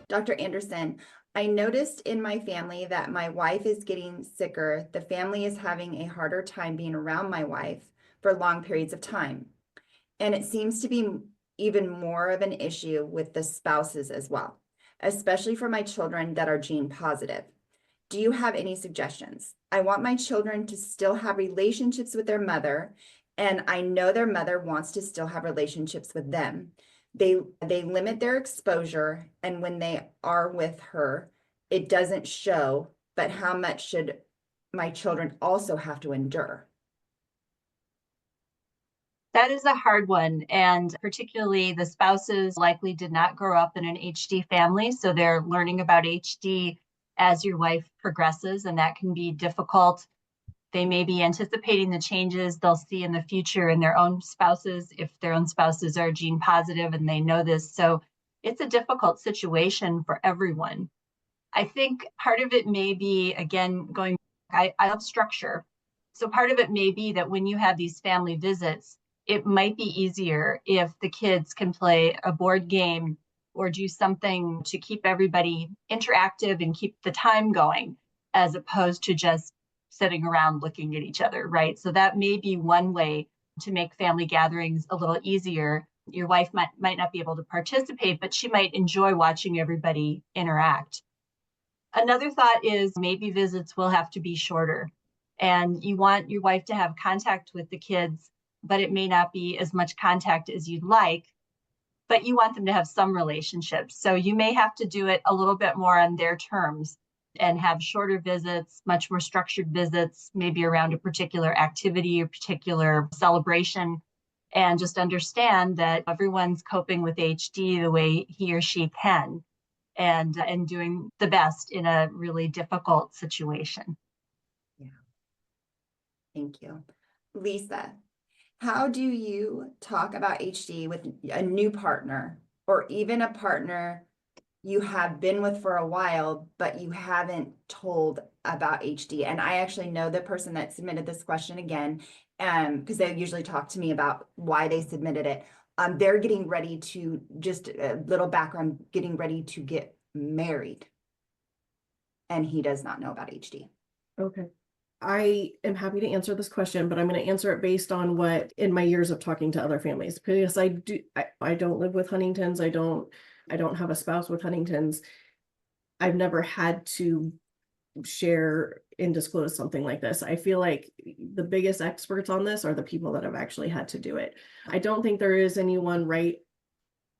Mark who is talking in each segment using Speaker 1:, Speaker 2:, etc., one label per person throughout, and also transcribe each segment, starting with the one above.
Speaker 1: Dr. Anderson, I noticed in my family that my wife is getting sicker. The family is having a harder time being around my wife for long periods of time. And it seems to be even more of an issue with the spouses as well, especially for my children that are gene positive. Do you have any suggestions? I want my children to still have relationships with their mother, and I know their mother wants to still have relationships with them. They limit their exposure, and when they are with her, it doesn't show, but how much should my children also have to endure?
Speaker 2: That is a hard one. And particularly the spouses likely did not grow up in an HD family. So they're learning about HD as your wife progresses, and that can be difficult. They may be anticipating the changes they'll see in the future in their own spouses, if their own spouses are gene positive and they know this. So it's a difficult situation for everyone. I think part of it may be, again, I love structure. So part of it may be that when you have these family visits, it might be easier if the kids can play a board game or do something to keep everybody interactive and keep the time going, as opposed to just sitting around looking at each other, right? So that may be one way to make family gatherings a little easier. Your wife might not be able to participate, but she might enjoy watching everybody interact. Another thought is maybe visits will have to be shorter, and you want your wife to have contact with the kids, but it may not be as much contact as you'd like, but you want them to have some relationships. So you may have to do it a little bit more on their terms and have shorter visits, much more structured visits, maybe around a particular activity or particular celebration, and just understand that everyone's coping with HD the way he or she can, and doing the best in a really difficult situation.
Speaker 1: Yeah, thank you. Lisa, how do you talk about HD with a new partner or even a partner you have been with for a while, but you haven't told about HD? And I actually know the person that submitted this question again, because they usually talk to me about why they submitted it. They're getting ready to, just a little background, getting ready to get married. And he does not know about HD.
Speaker 3: Okay. I am happy to answer this question, but I'm going to answer it based on what in my years of talking to other families, because I don't live with Huntington's. I don't have a spouse with Huntington's. I've never had to share and disclose something like this. I feel like the biggest experts on this are the people that have actually had to do it. I don't think there is any one right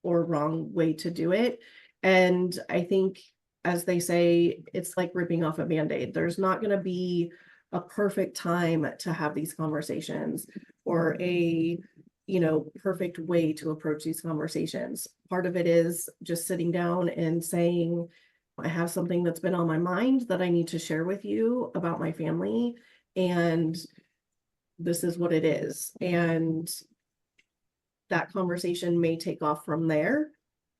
Speaker 3: or wrong way to do it. And I think, as they say, it's like ripping off a Band-Aid. There's not going to be a perfect time to have these conversations or a perfect way to approach these conversations. Part of it is just sitting down and saying, I have something that's been on my mind that I need to share with you about my family, and this is what it is. And that conversation may take off from there,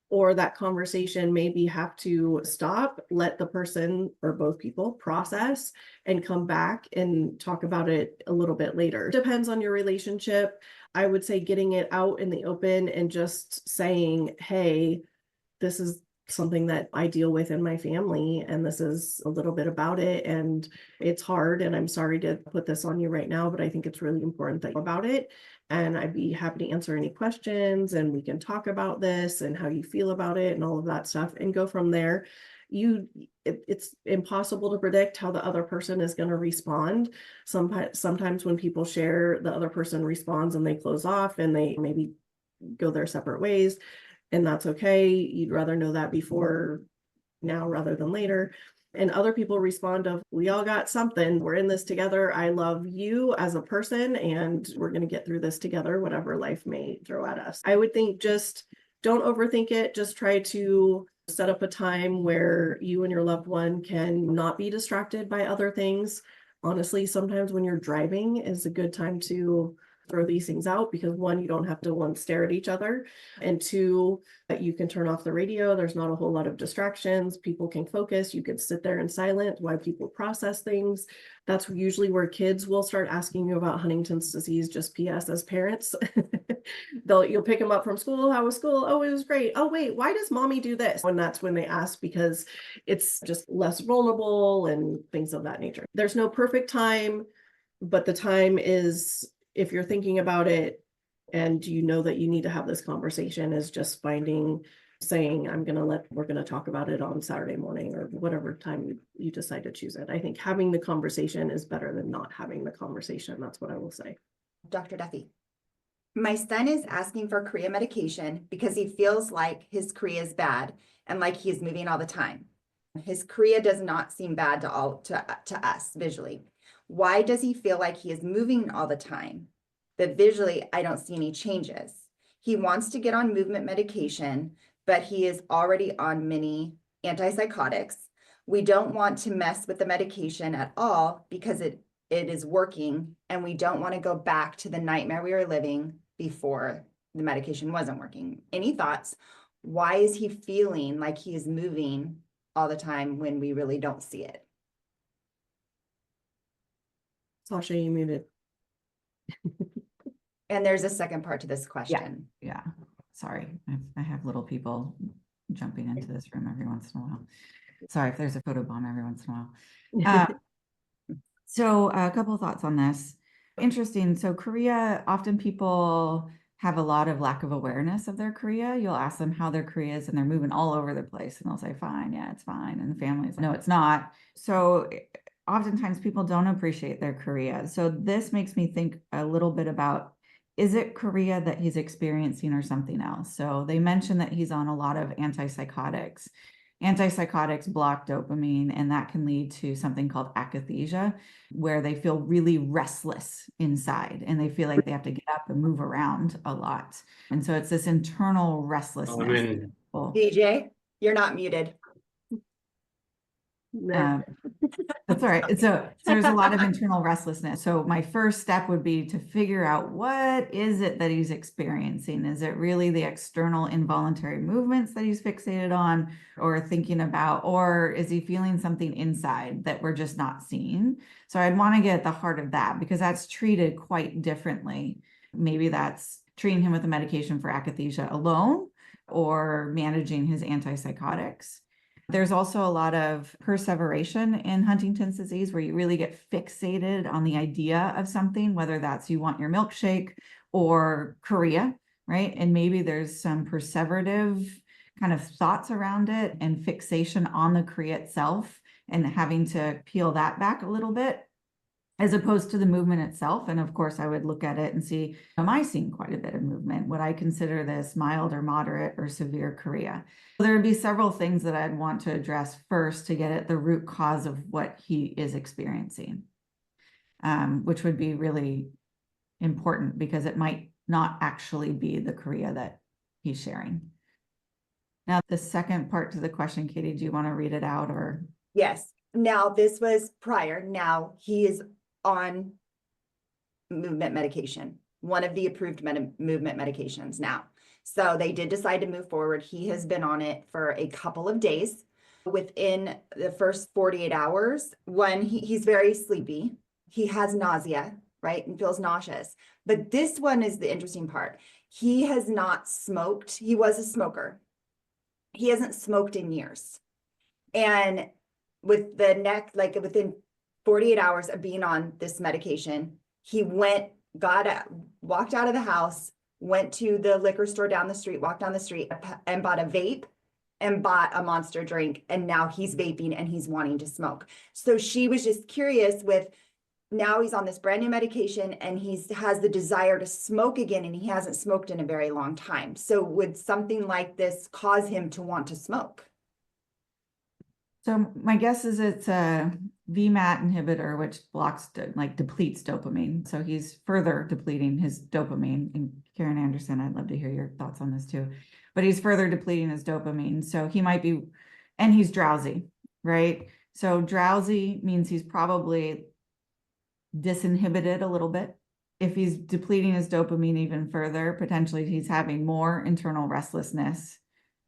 Speaker 3: or that conversation maybe have to stop, let the person or both people process and come back and talk about it a little bit later. Depends on your relationship. I would say getting it out in the open and just saying, hey, this is something that I deal with in my family, and this is a little bit about it, and it's hard, and I'm sorry to put this on you right now, but I think it's really important that you know about it. And I'd be happy to answer any questions, and we can talk about this and how you feel about it and all of that stuff and go from there. It's impossible to predict how the other person is going to respond. Sometimes when people share, the other person responds and they close off and they maybe go their separate ways, and that's okay. You'd rather know that before now rather than later. And other people respond of, we all got something, we're in this together, I love you as a person, and we're going to get through this together, whatever life may throw at us. I would think just don't overthink it. Just try to set up a time where you and your loved one can not be distracted by other things. Honestly, sometimes when you're driving is a good time to throw these things out because one, you don't have to one, stare at each other, and two, that you can turn off the radio. There's not a whole lot of distractions. People can focus. You can sit there in silent while people process things. That's usually where kids will start asking you about Huntington's disease, just PS as parents. You'll pick them up from school. How was school? Oh, it was great. Oh, wait, why does mommy do this? And that's when they ask, because it's just less vulnerable and things of that nature. There's no perfect time, but the time is, if you're thinking about it and you know that you need to have this conversation, is just saying, we're going to talk about it on Saturday morning or whatever time you decide to choose it. I think having the conversation is better than not having the conversation. That's what I will say.
Speaker 1: Dr. Duffy. My son is asking for chorea medication because he feels like his chorea is bad and like he is moving all the time. His chorea does not seem bad to us visually. Why does he feel like he is moving all the time? But visually, I don't see any changes. He wants to get on movement medication, but he is already on many antipsychotics. We don't want to mess with the medication at all because it is working, and we don't want to go back to the nightmare we were living before the medication wasn't working. Any thoughts? Why is he feeling like he is moving all the time when we really don't see it?
Speaker 3: Sasha, you muted.
Speaker 1: And there's a second part to this question.
Speaker 4: Yeah. Sorry. I have little people jumping into this room every once in a while. Sorry if there's a photo bomb every once in a while. So a couple of thoughts on this. Interesting. So chorea, often people have a lot of lack of awareness of their chorea. You'll ask them how their chorea is and they're moving all over the place and they'll say, fine, yeah, it's fine. And the family's, no, it's not. So oftentimes people don't appreciate their chorea. So this makes me think a little bit about, is it chorea that he's experiencing or something else? So they mentioned that he's on a lot of antipsychotics. Antipsychotics block dopamine, and that can lead to something called akathisia, where they feel really restless inside and they feel like they have to get up and move around a lot. And so it's this internal restlessness.
Speaker 1: DJ, you're not muted.
Speaker 4: That's all right. So there's a lot of internal restlessness. So my first step would be to figure out, what is it that he's experiencing? Is it really the external involuntary movements that he's fixated on or thinking about, or is he feeling something inside that we're just not seeing? So I'd want to get at the heart of that, because that's treated quite differently. Maybe that's treating him with a medication for akathisia alone or managing his antipsychotics. There's also a lot of perseveration in Huntington's disease where you really get fixated on the idea of something, whether that's you want your milkshake or chorea, right? And maybe there's some perseverative kind of thoughts around it and fixation on the chorea itself and having to peel that back a little bit, as opposed to the movement itself. And of course, I would look at it and see, am I seeing quite a bit of movement? Would I consider this mild or moderate or severe chorea? There would be several things that I'd want to address first to get at the root cause of what he is experiencing, which would be really important because it might not actually be the chorea that he's sharing. Now, the second part to the question, Katie, do you want to read it out or?
Speaker 1: Yes. Now, this was prior. Now he is on movement medication, one of the approved movement medications now. So they did decide to move forward. He has been on it for a couple of days. Within the first 48 hours, when he's very sleepy, he has nausea, right? And feels nauseous. But this one is the interesting part. He has not smoked. He was a smoker. He hasn't smoked in years. And with the within 48 hours of being on this medication, he walked out of the house, went to the liquor store down the street, walked down the street and bought a vape and bought a Monster drink. And now he's vaping and he's wanting to smoke. So she was just curious now he's on this brand new medication and has the desire to smoke again, and he hasn't smoked in a very long time. So would something like this cause him to want to smoke?
Speaker 4: So my guess is it's a VMAT inhibitor, which depletes dopamine. So he's further depleting his dopamine. And Karen Anderson, I'd love to hear your thoughts on this too. But he's further depleting his dopamine. So he might be, and he's drowsy, right? So drowsy means he's probably disinhibited a little bit if he's depleting his dopamine even further, potentially he's having more internal restlessness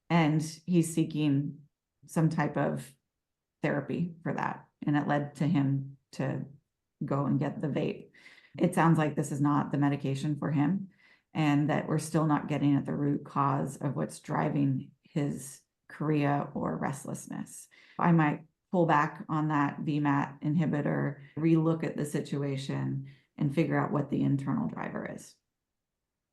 Speaker 4: and he's seeking some type of therapy for that. And it led to him to go and get the vape. It sounds like this is not the medication for him and that we're still not getting at the root cause of what's driving his chorea or restlessness. I might pull back on that VMAT inhibitor, relook at the situation and figure out what the internal driver is.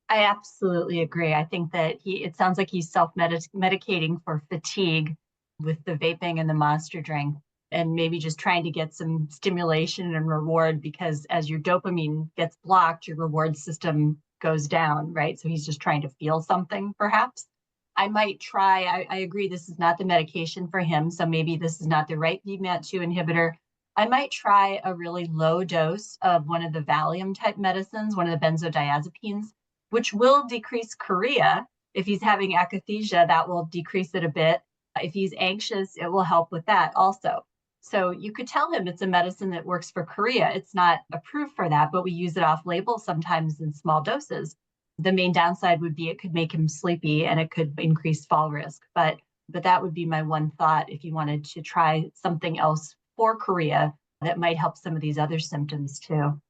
Speaker 2: I absolutely agree. I think that it sounds like he's self-medicating for fatigue with the vaping and the monster drink, and maybe just trying to get some stimulation and reward, because as your dopamine gets blocked, your reward system goes down, right? So he's just trying to feel something, perhaps. I might try, I agree, this is not the medication for him. So maybe this is not the right VMAT2 inhibitor. I might try a really low dose of one of the Valium type medicines, one of the benzodiazepines, which will decrease chorea. If he's having akathisia, that will decrease it a bit. If he's anxious, it will help with that also. So you could tell him it's a medicine that works for chorea. It's not approved for that, but we use it off label sometimes in small doses. The main downside would be it could make him sleepy and it could increase fall risk. But that would be my one thought if you wanted to try something else for chorea that might help some of these other symptoms too.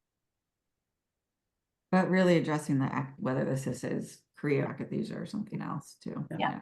Speaker 4: But really addressing whether this is chorea, akathisia, or something else too.
Speaker 2: Yeah.